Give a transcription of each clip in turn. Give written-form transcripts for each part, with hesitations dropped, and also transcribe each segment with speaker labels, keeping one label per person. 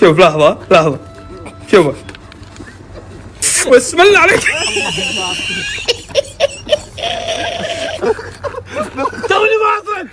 Speaker 1: شوف لحظة لحظة شوف بسم الله عليك توني واصل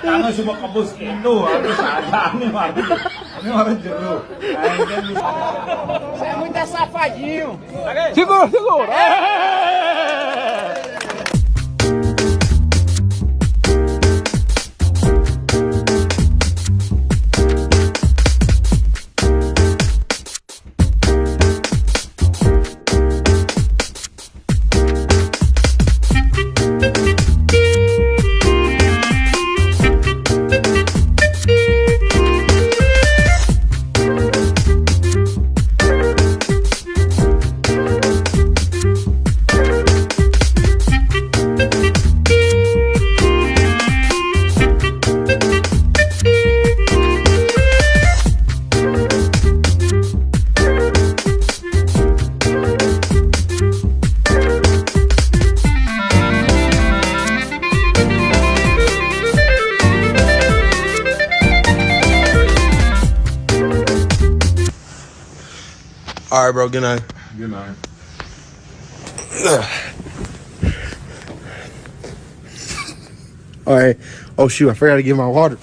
Speaker 2: Ano semua kampus Indo, habis ada nih mari. Ini orang jeru.
Speaker 3: Você é muito safadinho.
Speaker 1: Segura, segura All right, bro. Good night.
Speaker 2: Good night.
Speaker 1: All right. Oh shoot! I forgot to get my water.